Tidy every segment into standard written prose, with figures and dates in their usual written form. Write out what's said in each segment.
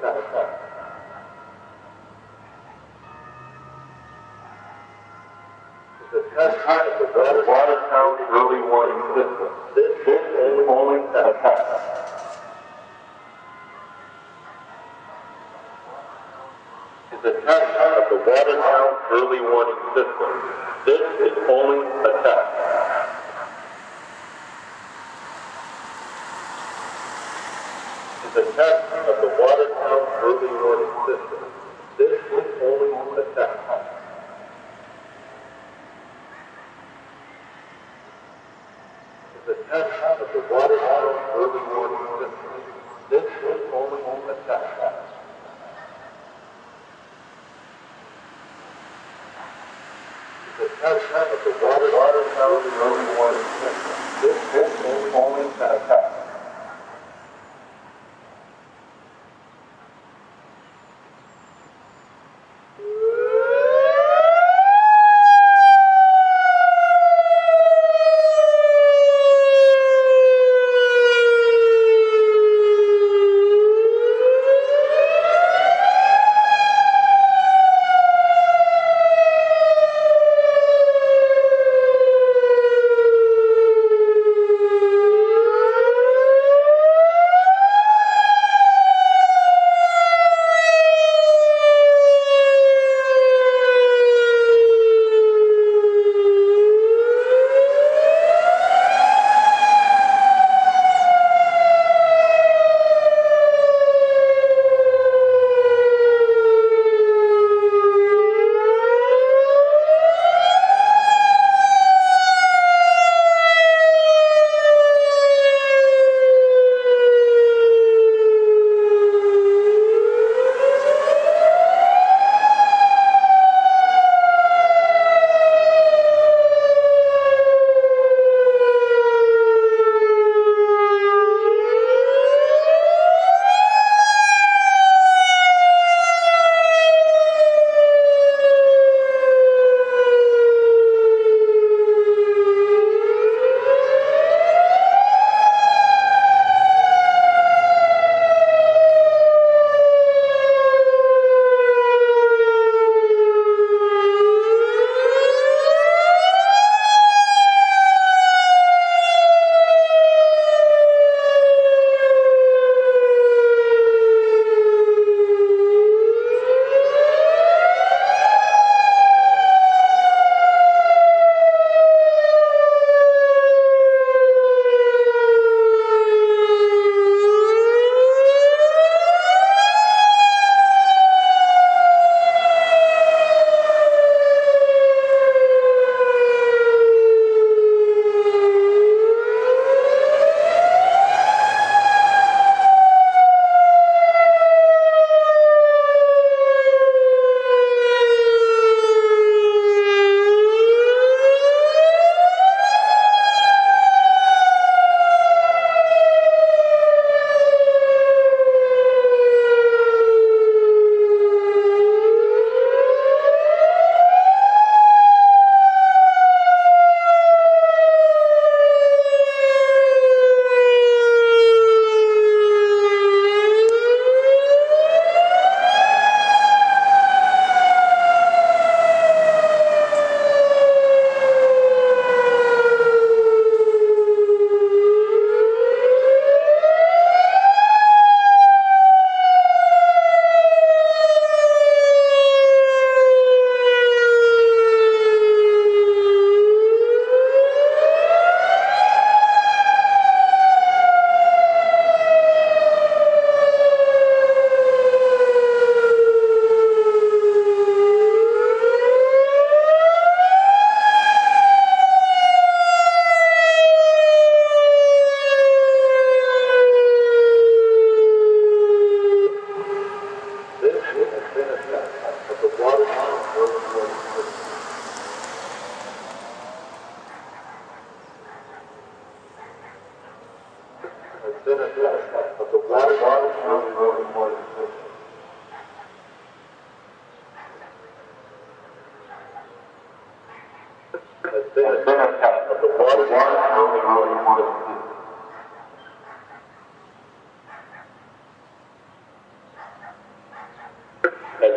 attack. The test of the Watertown early warning system. This is only an attack. Is a test of the Watertown early warning system. This is only a test. Is a test of the Watertown early warning system. This is only a test. Is a test of the Watertown early warning system. This is only a test. The test of the Watertown early warning system. This is only a test.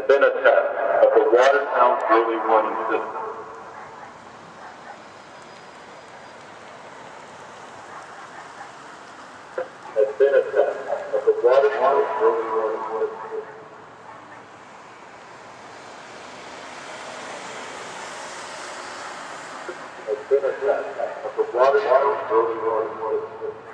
has been a test of the Watertown early warning system. Has been a test of the Watertown early warning system. Has been a test of the Watertown early warning system.